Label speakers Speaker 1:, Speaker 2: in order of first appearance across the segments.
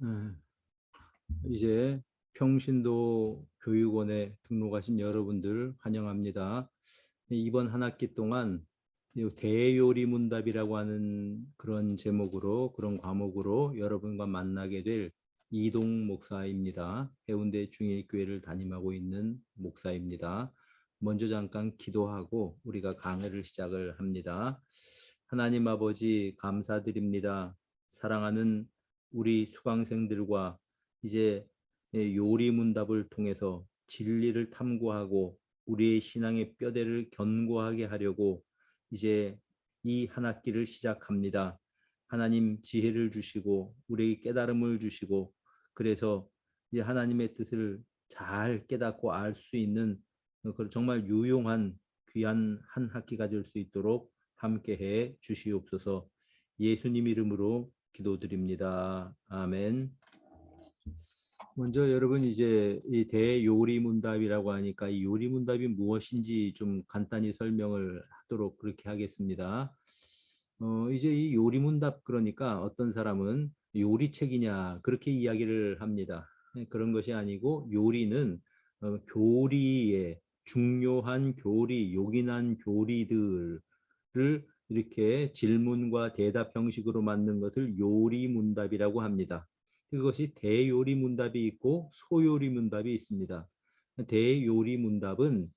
Speaker 1: 예, 이제 평신도 교육원에 등록하신 여러분들 환영합니다. 이번 한 학기 동안 대요리문답이라고 하는 그런 제목으로, 그런 과목으로 여러분과 만나게 될 이동 목사입니다. 해운대 중일교회를 담임하고 있는 목사입니다. 먼저 잠깐 기도하고 우리가 강의를 시작을 합니다. 하나님 아버지 감사드립니다. 사랑하는 우리 수강생들과 이제 요리문답을 통해서 진리를 탐구하고 우리의 신앙의 뼈대를 견고하게 하려고 이제 이 한 학기를 시작합니다. 하나님 지혜를 주시고 우리에게 깨달음을 주시고, 그래서 이제 하나님의 뜻을 잘 깨닫고 알 수 있는 정말 유용한 귀한 한 학기가 될 수 있도록 함께해 주시옵소서. 예수님 이름으로 기도드립니다. 아멘. 먼저 여러분 이제 이 대요리문답이라고 하니까 이 요리문답이 무엇인지 좀 간단히 설명을 하도록 그렇게 하겠습니다. 이제 이 요리문답, 그러니까 어떤 사람은 요리책이냐 그렇게 이야기를 합니다. 그런 것이 아니고 요리는 교리의 중요한 교리, 요긴한 교리들을 이렇게 질문과 대답 형식으로 만든 것을 요리문답이라고 합니다. 그것이 대요리문답이 있고 소요리문답이 있습니다. 대요리문답은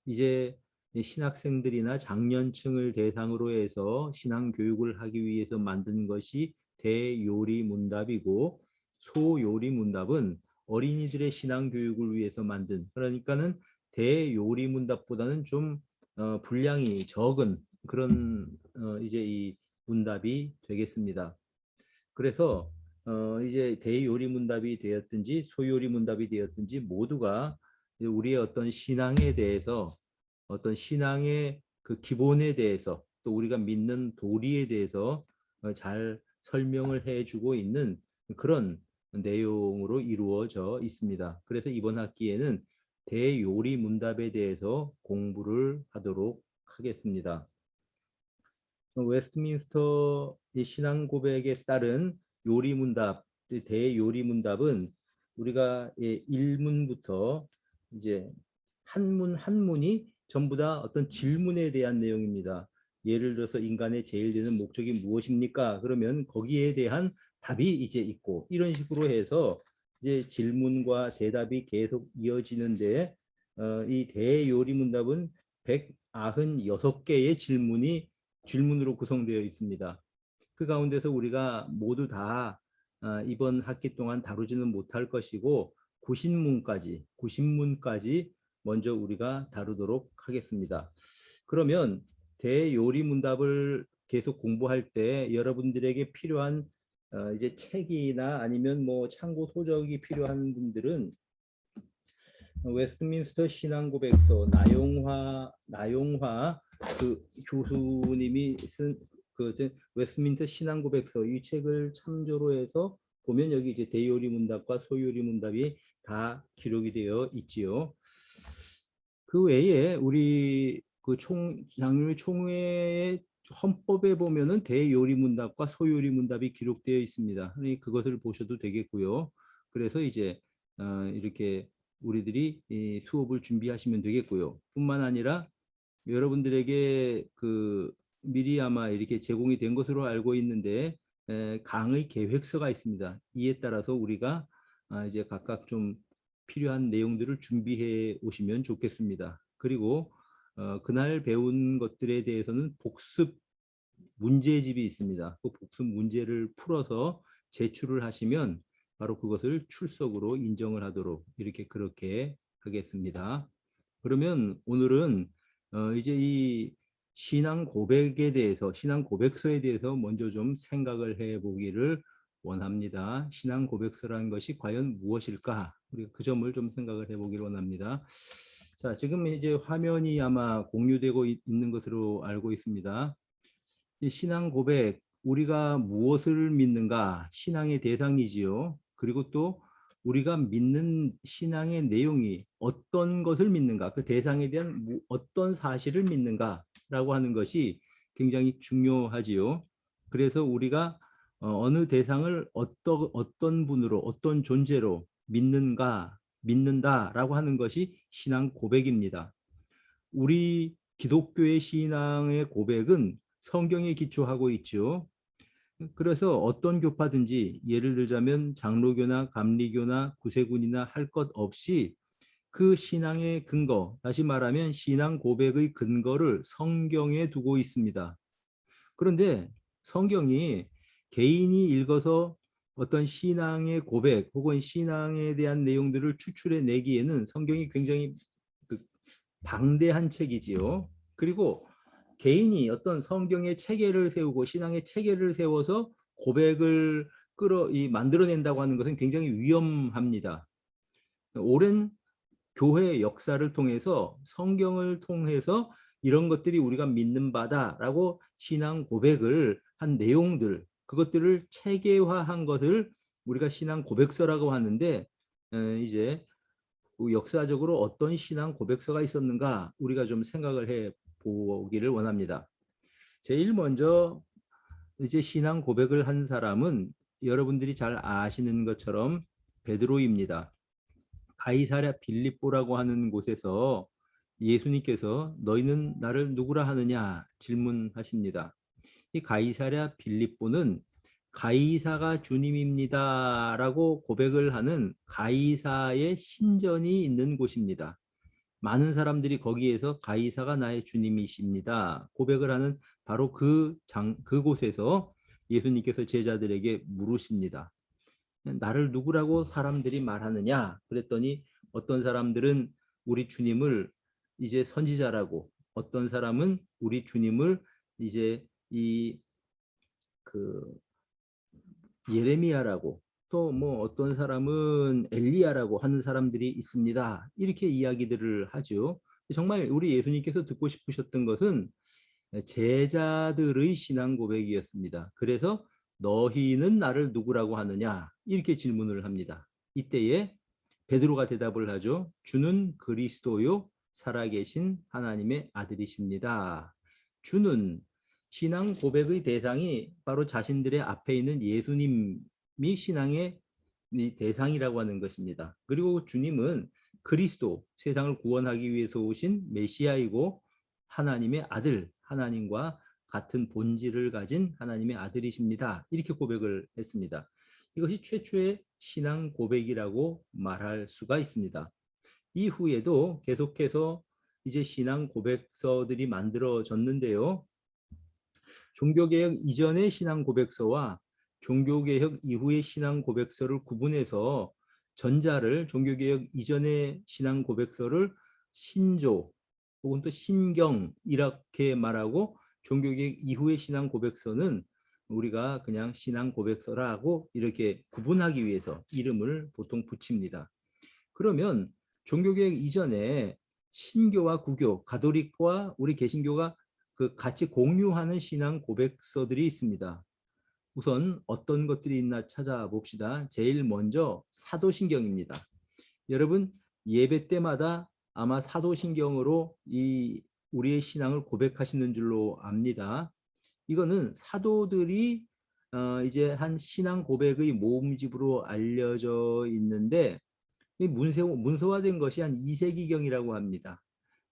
Speaker 1: 이제 신학생들이나 장년층을 대상으로 해서 신앙 교육을 하기 위해서 만든 것이 대요리문답이고, 소요리문답은 어린이들의 신앙 교육을 위해서 만든, 그러니까는 대요리문답보다는 좀 분량이 적은 그런 이제 이 문답이 되겠습니다. 그래서 이제 대요리문답이 되었든지 소요리문답이 되었든지 모두가 우리의 어떤 신앙에 대해서, 어떤 신앙의 그 기본에 대해서, 또 우리가 믿는 도리에 대해서 잘 설명을 해주고 있는 그런 내용으로 이루어져 있습니다. 그래서 이번 학기에는 대요리문답에 대해서 공부를 하도록 하겠습니다. 웨스트민스터 신앙 고백에 따른 요리문답, 대요리문답은 우리가 1문부터 이제 한 문 한 문이 전부 다 어떤 질문에 대한 내용입니다. 예를 들어서 인간의 제일 되는 목적이 무엇입니까? 그러면 거기에 대한 답이 이제 있고, 이런 식으로 해서 이제 질문과 대답이 계속 이어지는데, 이 대요리문답은 196개의 질문으로 구성되어 있습니다. 그 가운데서 우리가 모두 다 이번 학기 동안 다루지는 못할 것이고 90문까지 먼저 우리가 다루도록 하겠습니다. 그러면 대요리문답을 계속 공부할 때 여러분들에게 필요한 이제 책이나 아니면 뭐 참고 소적이 필요한 분들은 웨스트민스터 신앙고백서 나용화 그 교수님이 쓴 그 웨스트민스터 신앙고백서, 이 책을 참조로 해서 보면 여기 이제 대요리문답과 소요리문답이 다 기록이 되어 있지요. 그 외에 우리 그 장로회 총회의 헌법에 보면은 대요리문답과 소요리문답이 기록되어 있습니다. 그것을 보셔도 되겠고요. 그래서 이제 이렇게 우리들이 이 수업을 준비하시면 되겠고요. 뿐만 아니라 여러분들에게 그 미리 아마 이렇게 제공이 된 것으로 알고 있는데 강의 계획서가 있습니다. 이에 따라서 우리가 이제 각각 좀 필요한 내용들을 준비해 오시면 좋겠습니다. 그리고 그날 배운 것들에 대해서는 복습 문제집이 있습니다. 그 복습 문제를 풀어서 제출을 하시면 바로 그것을 출석으로 인정을 하도록 이렇게 그렇게 하겠습니다. 그러면 오늘은 이제 이 신앙 고백에 대해서, 신앙 고백서에 대해서 먼저 좀 생각을 해 보기를 원합니다. 신앙 고백서라는 것이 과연 무엇일까? 우리가 그 점을 좀 생각을 해 보기를 원합니다. 자, 지금 이제 화면이 아마 공유되고 있는 것으로 알고 있습니다. 이 신앙 고백, 우리가 무엇을 믿는가? 신앙의 대상이지요. 그리고 또 우리가 믿는 신앙의 내용이 어떤 것을 믿는가, 그 대상에 대한 어떤 사실을 믿는가라고 하는 것이 굉장히 중요하지요. 그래서 우리가 어느 대상을 어떤 분으로 어떤 존재로 믿는다라고 하는 것이 신앙 고백입니다. 우리 기독교의 신앙의 고백은 성경에 기초하고 있죠. 그래서 어떤 교파든지 예를 들자면 장로교나 감리교나 구세군이나 할 것 없이 그 신앙의 근거, 다시 말하면 신앙 고백의 근거를 성경에 두고 있습니다. 그런데 성경이 개인이 읽어서 어떤 신앙의 고백 혹은 신앙에 대한 내용들을 추출해 내기에는 성경이 굉장히 방대한 책이지요. 그리고 개인이 어떤 성경의 체계를 세우고 신앙의 체계를 세워서 고백을 만들어낸다고 하는 것은 굉장히 위험합니다. 오랜 교회 역사를 통해서 성경을 통해서 이런 것들이 우리가 믿는 바다라고 신앙 고백을 한 내용들, 그것들을 체계화한 것을 우리가 신앙 고백서라고 하는데, 이제 역사적으로 어떤 신앙 고백서가 있었는가 우리가 좀 생각을 해 보기를 원합니다. 제일 먼저 이제 신앙 고백을 한 사람은 여러분들이 잘 아시는 것처럼 베드로입니다. 가이사랴 빌립보라고 하는 곳에서 예수님께서 너희는 나를 누구라 하느냐 질문하십니다. 이 가이사랴 빌립보는 가이사가 주님입니다 라고 고백을 하는 가이사의 신전이 있는 곳입니다. 많은 사람들이 거기에서 가이사가 나의 주님이십니다 고백을 하는 바로 그곳에서 예수님께서 제자들에게 물으십니다. 나를 누구라고 사람들이 말하느냐 그랬더니 어떤 사람들은 우리 주님을 이제 선지자라고, 어떤 사람은 우리 주님을 이제 예레미야라고, 또 뭐 어떤 사람은 엘리야라고 하는 사람들이 있습니다. 이렇게 이야기들을 하죠. 정말 우리 예수님께서 듣고 싶으셨던 것은 제자들의 신앙 고백이었습니다. 그래서 너희는 나를 누구라고 하느냐 이렇게 질문을 합니다. 이때에 베드로가 대답을 하죠. 주는 그리스도요 살아계신 하나님의 아들이십니다. 주는 신앙 고백의 대상이 바로 자신들의 앞에 있는 예수님이 신앙의 대상이라고 하는 것입니다. 그리고 주님은 그리스도, 세상을 구원하기 위해서 오신 메시아이고 하나님의 아들, 하나님과 같은 본질을 가진 하나님의 아들이십니다. 이렇게 고백을 했습니다. 이것이 최초의 신앙 고백이라고 말할 수가 있습니다. 이후에도 계속해서 이제 신앙 고백서들이 만들어졌는데요. 종교개혁 이전의 신앙 고백서와 종교개혁 이후의 신앙 고백서를 구분해서 전자를, 종교개혁 이전의 신앙 고백서를 신조 혹은 또 신경 이렇게 말하고, 종교개혁 이후의 신앙 고백서는 우리가 그냥 신앙 고백서라고 이렇게 구분하기 위해서 이름을 보통 붙입니다. 그러면 종교개혁 이전에 신교와 구교, 가톨릭과 우리 개신교가 같이 공유하는 신앙 고백서들이 있습니다. 우선 어떤 것들이 있나 찾아봅시다. 제일 먼저 사도신경입니다. 여러분 예배 때마다 아마 사도신경으로 우리의 신앙을 고백하시는 줄로 압니다. 이거는 사도들이 이제 한 신앙 고백의 모음집으로 알려져 있는데 문서화된 것이 한 2세기경이라고 합니다.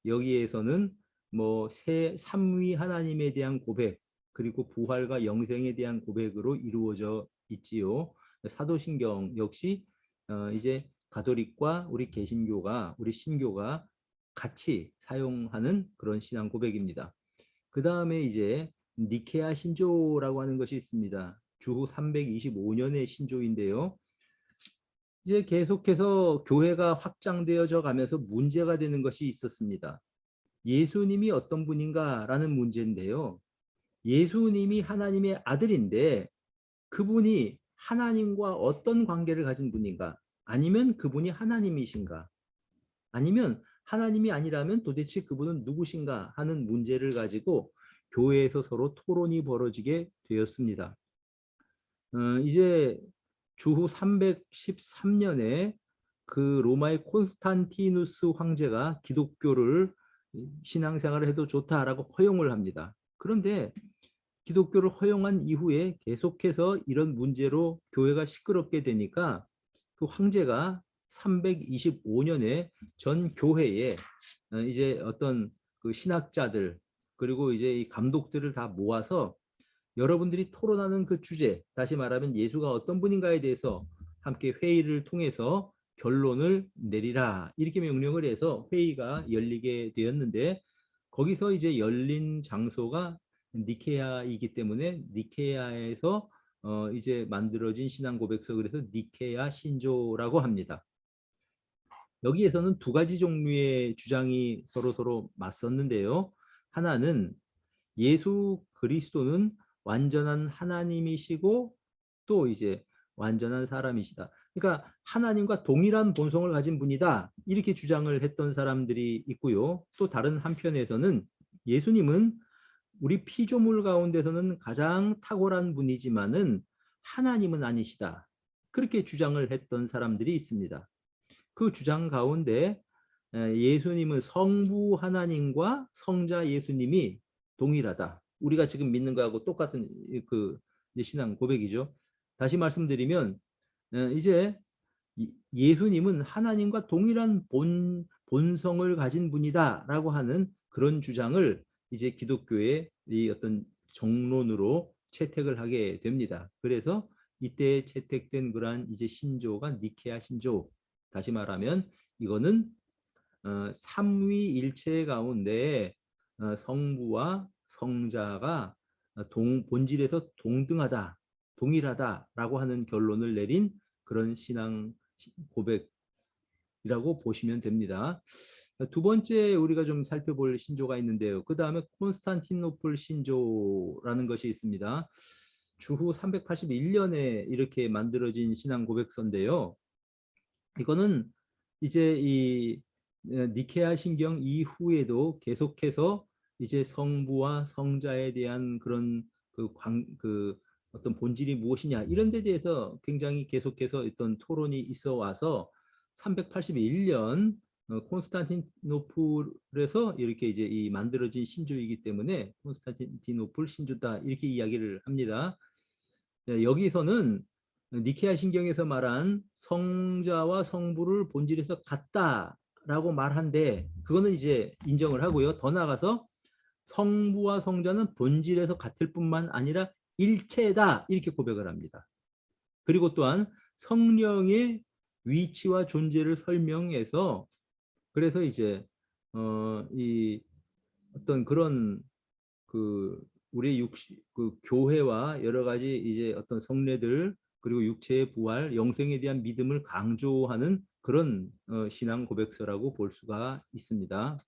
Speaker 1: 여기에서는 뭐 삼위 하나님에 대한 고백, 그리고 부활과 영생에 대한 고백으로 이루어져 있지요. 사도신경 역시 이제 가톨릭과 우리 개신교가, 우리 신교가 같이 사용하는 그런 신앙 고백입니다. 그 다음에 이제 니케아 신조라고 하는 것이 있습니다. 주후 325년의 신조인데요. 이제 계속해서 교회가 확장되어져 가면서 문제가 되는 것이 있었습니다. 예수님이 어떤 분인가라는 문제인데요. 예수님이 하나님의 아들인데 그분이 하나님과 어떤 관계를 가진 분인가? 아니면 그분이 하나님이신가? 아니면 하나님이 아니라면 도대체 그분은 누구신가 하는 문제를 가지고 교회에서 서로 토론이 벌어지게 되었습니다. 이제 주후 313년에 그 로마의 콘스탄티누스 황제가 기독교를 신앙생활을 해도 좋다라고 허용을 합니다. 그런데 기독교를 허용한 이후에 계속해서 이런 문제로 교회가 시끄럽게 되니까 그 황제가 325년에 전 교회에 이제 어떤 그 신학자들 그리고 이제 이 감독들을 다 모아서 여러분들이 토론하는 그 주제, 다시 말하면 예수가 어떤 분인가에 대해서 함께 회의를 통해서 결론을 내리라 이렇게 명령을 해서 회의가 열리게 되었는데 거기서 이제 열린 장소가 니케아이기 때문에 니케아에서 이제 만들어진 신앙 고백서 그래서 니케아 신조라고 합니다. 여기에서는 두 가지 종류의 주장이 서로 맞섰는데요. 하나는 예수 그리스도는 완전한 하나님이시고 또 이제 완전한 사람이시다. 그러니까 하나님과 동일한 본성을 가진 분이다. 이렇게 주장을 했던 사람들이 있고요. 또 다른 한편에서는 예수님은 우리 피조물 가운데서는 가장 탁월한 분이지만은 하나님은 아니시다. 그렇게 주장을 했던 사람들이 있습니다. 그 주장 가운데 예수님은 성부 하나님과 성자 예수님이 동일하다. 우리가 지금 믿는 거하고 똑같은 그 신앙 고백이죠. 다시 말씀드리면 이제 예수님은 하나님과 동일한 본성을 가진 분이다라고 하는 그런 주장을 이제 기독교의 이 어떤 정론으로 채택을 하게 됩니다. 그래서 이때 채택된 그러한 이제 신조가 니케아 신조. 다시 말하면 이거는 삼위일체 가운데 성부와 성자가 본질에서 동등하다, 동일하다라고 하는 결론을 내린 그런 신앙 고백이라고 보시면 됩니다. 두 번째 우리가 좀 살펴볼 신조가 있는데요. 그 다음에 콘스탄티노플 신조라는 것이 있습니다. 주후 381년에 이렇게 만들어진 신앙 고백서인데요. 이거는 이제 이 니케아 신경 이후에도 계속해서 이제 성부와 성자에 대한 그런 그 어떤 본질이 무엇이냐 이런 데 대해서 굉장히 계속해서 어떤 토론이 있어 와서 381년 콘스탄티노플에서 이렇게 이제 이 만들어진 신조이기 때문에 콘스탄티노플 신조다 이렇게 이야기를 합니다. 여기서는 니케아 신경에서 말한 성자와 성부를 본질에서 같다라고 말한데 그거는 이제 인정을 하고요. 더 나아가서 성부와 성자는 본질에서 같을 뿐만 아니라 일체다 이렇게 고백을 합니다. 그리고 또한 성령의 위치와 존재를 설명해서 그래서 이제 이 어떤 그런 그 우리 그 교회와 여러 가지 이제 어떤 성례들 그리고 육체의 부활, 영생에 대한 믿음을 강조하는 그런 신앙 고백서라고 볼 수가 있습니다.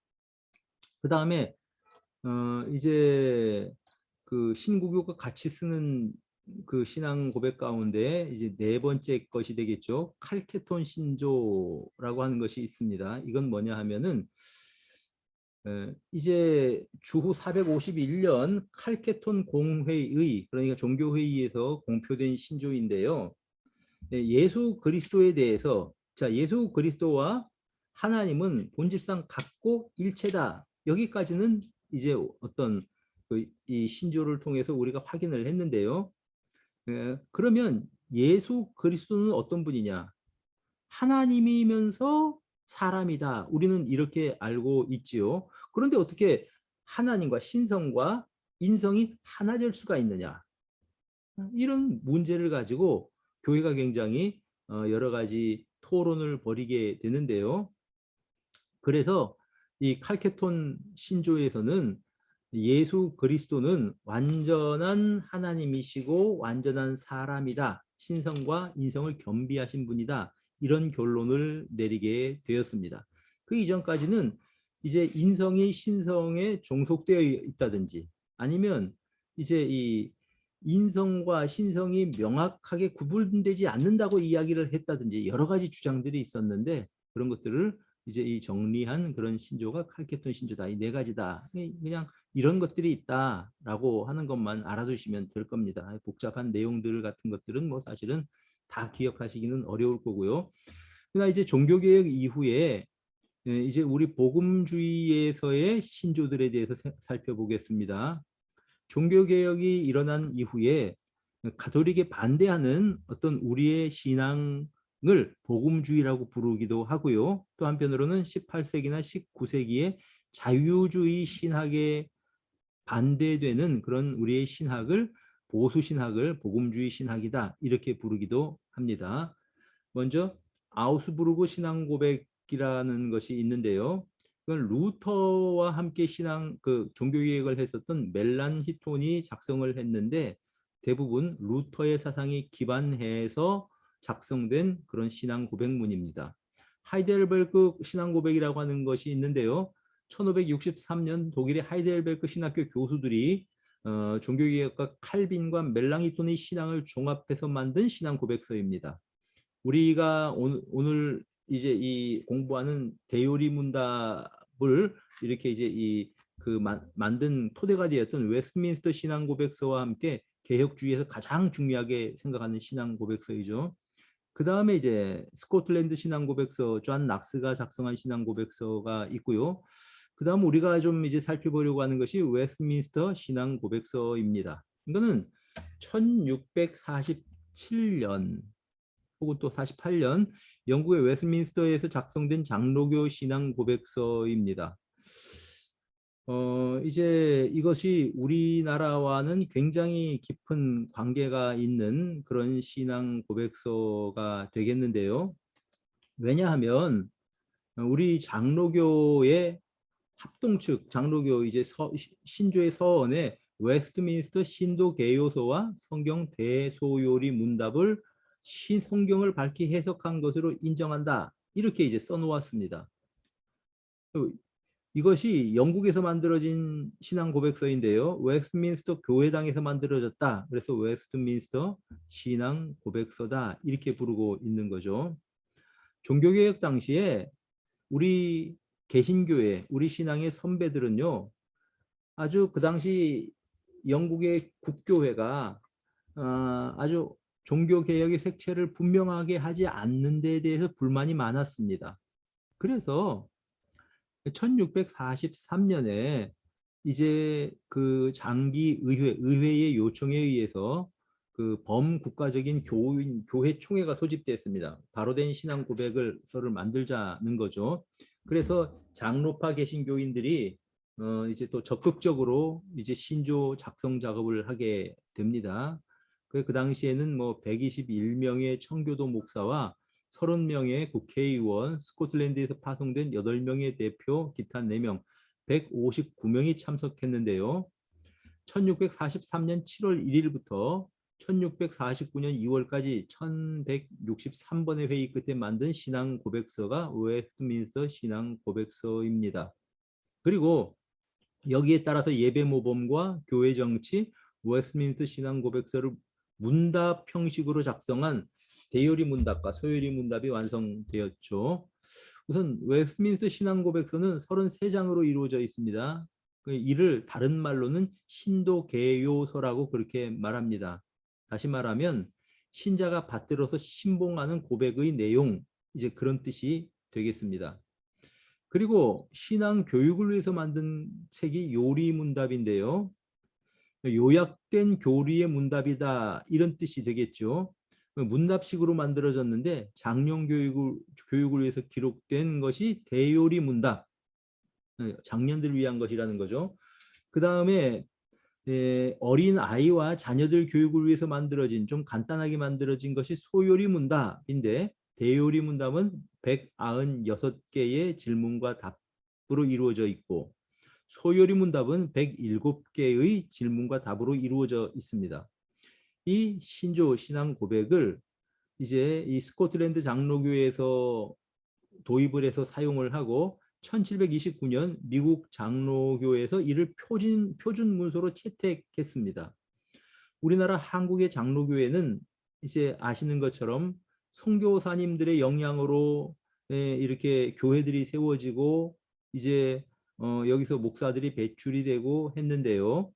Speaker 1: 그 다음에 이제 그 신구교가 같이 쓰는 그 신앙 고백 가운데 이제 네 번째 것이 되겠죠. 칼케톤 신조라고 하는 것이 있습니다. 이건 뭐냐 하면은 이제 주후 451년 칼케톤 공회의 그러니까 종교회의에서 공표된 신조인데요. 예수 그리스도에 대해서 자 예수 그리스도와 하나님은 본질상 같고 일체다. 여기까지는 이제 어떤 이 신조를 통해서 우리가 확인을 했는데요. 그러면 예수 그리스도는 어떤 분이냐? 하나님이면서 사람이다. 우리는 이렇게 알고 있지요. 그런데 어떻게 하나님과 신성과 인성이 하나 될 수가 있느냐? 이런 문제를 가지고 교회가 굉장히 여러 가지 토론을 벌이게 되는데요. 그래서 이 칼케톤 신조에서는 예수 그리스도는 완전한 하나님이시고 완전한 사람이다. 신성과 인성을 겸비하신 분이다. 이런 결론을 내리게 되었습니다. 그 이전까지는 이제 인성이 신성에 종속되어 있다든지 아니면 이제 이 인성과 신성이 명확하게 구분되지 않는다고 이야기를 했다든지 여러 가지 주장들이 있었는데 그런 것들을 이제 이 정리한 그런 신조가 칼케톤 신조다. 이 네 가지다. 그냥 이런 것들이 있다라고 하는 것만 알아두시면 될 겁니다. 복잡한 내용들 같은 것들은 뭐 사실은 다 기억하시기는 어려울 거고요. 그러나 이제 종교개혁 이후에 이제 우리 복음주의에서의 신조들에 대해서 살펴보겠습니다. 종교개혁이 일어난 이후에 가톨릭에 반대하는 어떤 우리의 신앙을 복음주의라고 부르기도 하고요. 또 한편으로는 18세기나 19세기에 자유주의 신학에 반대되는 그런 우리의 신학을 보수 신학을 복음주의 신학이다 이렇게 부르기도 합니다. 먼저 아우스부르그 신앙 고백이라는 것이 있는데요. 그건 루터와 함께 종교 개혁을 했었던 멜란히톤이 작성을 했는데 대부분 루터의 사상이 기반해서 작성된 그런 신앙 고백문입니다. 하이델베르크 신앙 고백이라고 하는 것이 있는데요. 1563년 독일의 하이델베르크 신학교 교수들이 종교개혁가 칼빈과 멜랑히톤의 신앙을 종합해서 만든 신앙 고백서입니다. 우리가 오늘 이제 이 공부하는 데요리 문답을 이렇게 이제 만든 토대가 되었던 웨스트민스터 신앙 고백서와 함께 개혁주의에서 가장 중요하게 생각하는 신앙 고백서이죠. 그 다음에 이제 스코틀랜드 신앙 고백서, 존 낙스가 작성한 신앙 고백서가 있고요. 그 다음 우리가 좀 이제 살펴보려고 하는 것이 웨스트민스터 신앙 고백서입니다. 이거는 1647년 혹은 또 48년 영국의 웨스트민스터에서 작성된 장로교 신앙 고백서입니다. 이제 이것이 우리나라와는 굉장히 깊은 관계가 있는 그런 신앙 고백서가 되겠는데요. 왜냐하면 우리 장로교의 합동측, 장로교 이제 신조의 서원에 웨스트민스터 신도개요서와 성경 대소요리 문답을 성경을 밝히 해석한 것으로 인정한다. 이렇게 이제 써놓았습니다. 이것이 영국에서 만들어진 신앙 고백서인데요. 웨스트민스터 교회당에서 만들어졌다. 그래서 웨스트민스터 신앙 고백서다. 이렇게 부르고 있는 거죠. 종교개혁 당시에 우리 개신교회, 우리 신앙의 선배들은요. 아주 그 당시 영국의 국교회가 아주 종교개혁의 색채를 분명하게 하지 않는 데 대해서 불만이 많았습니다. 그래서 1643년에 이제 그 장기 의회의 요청에 의해서 그 범국가적인 교회 총회가 소집됐습니다. 바로 된 신앙 고백서를 만들자는 거죠. 그래서 장로파 개신교인들이 이제 또 적극적으로 이제 신조 작성 작업을 하게 됩니다. 그 당시에는 뭐 121명의 청교도 목사와 30명의 국회의원, 스코틀랜드에서 파송된 8명의 대표, 기타 4명, 159명이 참석했는데요. 1643년 7월 1일부터 1649년 2월까지 1163번의 회의 끝에 만든 신앙 고백서가 웨스트민스터 신앙 고백서입니다. 그리고 여기에 따라서 예배 모범과 교회 정치, 웨스트민스터 신앙 고백서를 문답 형식으로 작성한 대요리 문답과 소요리 문답이 완성되었죠. 우선 웨스트민스터 신앙 고백서는 33장으로 이루어져 있습니다. 이를 다른 말로는 신도개요서라고 그렇게 말합니다. 다시 말하면 신자가 받들어서 신봉하는 고백의 내용, 이제 그런 뜻이 되겠습니다. 그리고 신앙 교육을 위해서 만든 책이 요리 문답인데요. 요약된 교리의 문답이다 이런 뜻이 되겠죠. 문답식으로 만들어졌는데 장년 교육을 위해서 기록된 것이 대요리 문답, 장년들을 위한 것이라는 거죠. 그 다음에 어린 아이와 자녀들 교육을 위해서 만들어진 좀 간단하게 만들어진 것이 소요리 문답인데 대요리 문답은 196개의 질문과 답으로 이루어져 있고 소요리 문답은 107개의 질문과 답으로 이루어져 있습니다. 이 신조 신앙 고백을 이제 이 스코틀랜드 장로교에서 도입을 해서 사용을 하고 1729년 미국 장로교에서 이를 표준 문서로 채택했습니다. 우리나라 한국의 장로교회는 이제 아시는 것처럼 선교사님들의 영향으로 이렇게 교회들이 세워지고 이제 여기서 목사들이 배출이 되고 했는데요.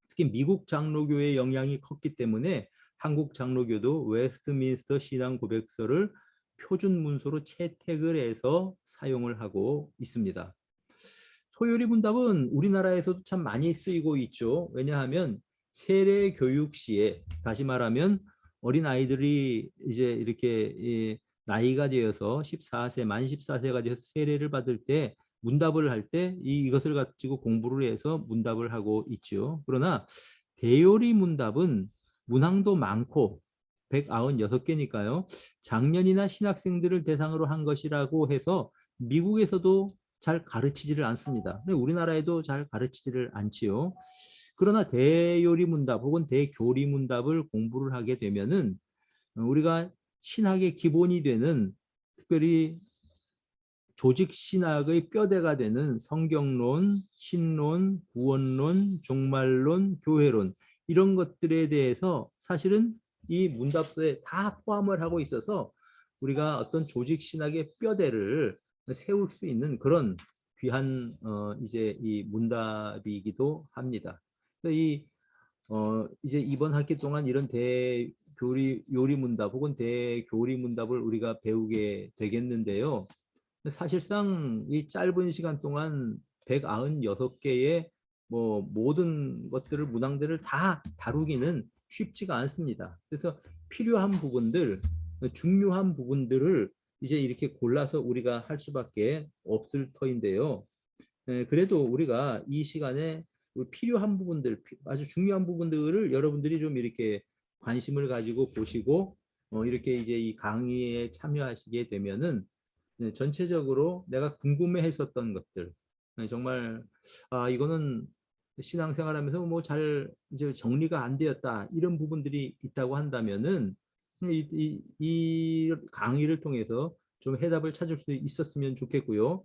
Speaker 1: 특히 미국 장로교의 영향이 컸기 때문에 한국 장로교도 웨스트민스터 신앙 고백서를 표준 문서로 채택을 해서 사용을 하고 있습니다. 소요리 문답은 우리나라에서도 참 많이 쓰이고 있죠. 왜냐하면 세례 교육 시에, 다시 말하면 어린 아이들이 이제 이렇게 나이가 되어서 14세, 만 14세가 되어서 세례를 받을 때 문답을 할 때 이것을 가지고 공부를 해서 문답을 하고 있죠. 그러나 대요리 문답은 문항도 많고 196개니까요. 작년이나 신학생들을 대상으로 한 것이라고 해서 미국에서도 잘 가르치지를 않습니다. 근데 우리나라에도 잘 가르치지를 않지요. 그러나 대요리 문답 혹은 대교리 문답을 공부를 하게 되면은 우리가 신학의 기본이 되는, 특별히 조직 신학의 뼈대가 되는 성경론, 신론, 구원론, 종말론, 교회론, 이런 것들에 대해서 사실은 이 문답서에 다 포함을 하고 있어서 우리가 어떤 조직 신학의 뼈대를 세울 수 있는 그런 귀한 이제 이 문답이기도 합니다. 이 이제 이번 학기 동안 이런 대교리 요리 문답 혹은 대교리 문답을 우리가 배우게 되겠는데요. 사실상 이 짧은 시간 동안 196개의 뭐 모든 것들을, 문항들을 다 다루기는 쉽지가 않습니다. 그래서 필요한 부분들, 중요한 부분들을 이제 이렇게 골라서 우리가 할 수밖에 없을 터인데요. 그래도 우리가 이 시간에 필요한 부분들, 아주 중요한 부분들을 여러분들이 좀 이렇게 관심을 가지고 보시고 이렇게 이제 이 강의에 참여하시게 되면은 전체적으로 내가 궁금해했었던 것들, 정말 이거는 신앙생활하면서 뭐 잘 이제 정리가 안 되었다, 이런 부분들이 있다고 한다면은 이 강의를 통해서 좀 해답을 찾을 수 있었으면 좋겠고요.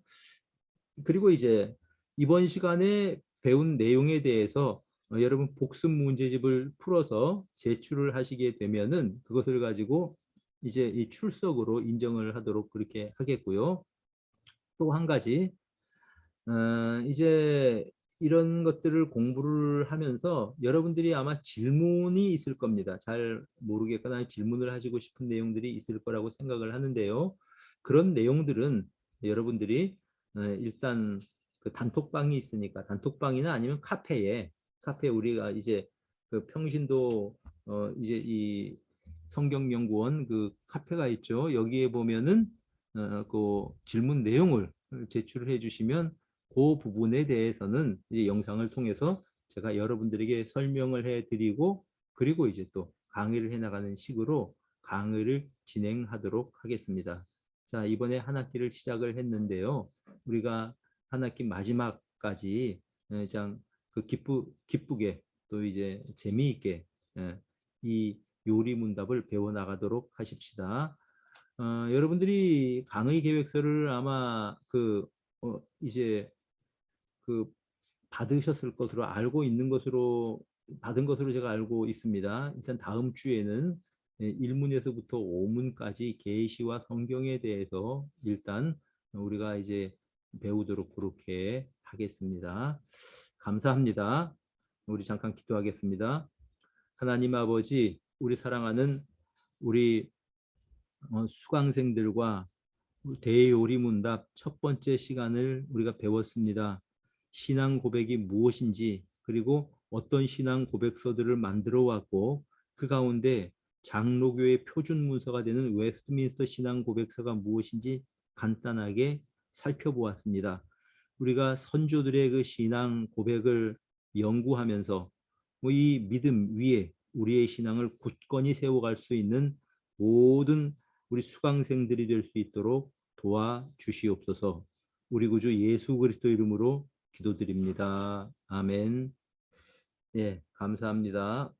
Speaker 1: 그리고 이제 이번 시간에 배운 내용에 대해서 여러분 복습 문제집을 풀어서 제출을 하시게 되면은 그것을 가지고 이제 이 출석으로 인정을 하도록 그렇게 하겠고요. 또 한 가지, 이제 이런 것들을 공부를 하면서 여러분들이 아마 질문이 있을 겁니다. 잘 모르겠거나 질문을 하시고 싶은 내용들이 있을 거라고 생각을 하는데요. 그런 내용들은 여러분들이 일단 그 단톡방이 있으니까 단톡방이나 아니면 카페 우리가 이제 그 평신도 이제 이 성경연구원 그 카페가 있죠. 여기에 보면은 그 질문 내용을 제출을 해주시면 그 부분에 대해서는 이제 영상을 통해서 제가 여러분들에게 설명을 해드리고, 그리고 이제 또 강의를 해나가는 식으로 강의를 진행하도록 하겠습니다. 자, 이번에 한 학기를 시작을 했는데요. 우리가 한 학기 마지막까지 그 기쁘게 또 이제 재미있게 이 요리 문답을 배워나가도록 하십시다. 여러분들이 강의 계획서를 아마 이제 그 받으셨을 것으로 알고 있는 것으로, 받은 것으로 제가 알고 있습니다. 일단 다음 주에는 1문에서부터 5문까지 계시와 성경에 대해서 일단 우리가 이제 배우도록 그렇게 하겠습니다. 감사합니다. 우리 잠깐 기도하겠습니다. 하나님 아버지, 우리 사랑하는 우리 수강생들과 대요리문답 첫 번째 시간을 우리가 배웠습니다. 신앙 고백이 무엇인지, 그리고 어떤 신앙 고백서들을 만들어 왔고 그 가운데 장로교의 표준 문서가 되는 웨스트민스터 신앙 고백서가 무엇인지 간단하게 살펴보았습니다. 우리가 선조들의 그 신앙 고백을 연구하면서 이 믿음 위에 우리의 신앙을 굳건히 세워갈 수 있는 모든 우리 수강생들이 될 수 있도록 도와주시옵소서. 우리 구주 예수 그리스도 이름으로 기도드립니다. 아멘. 예, 감사합니다.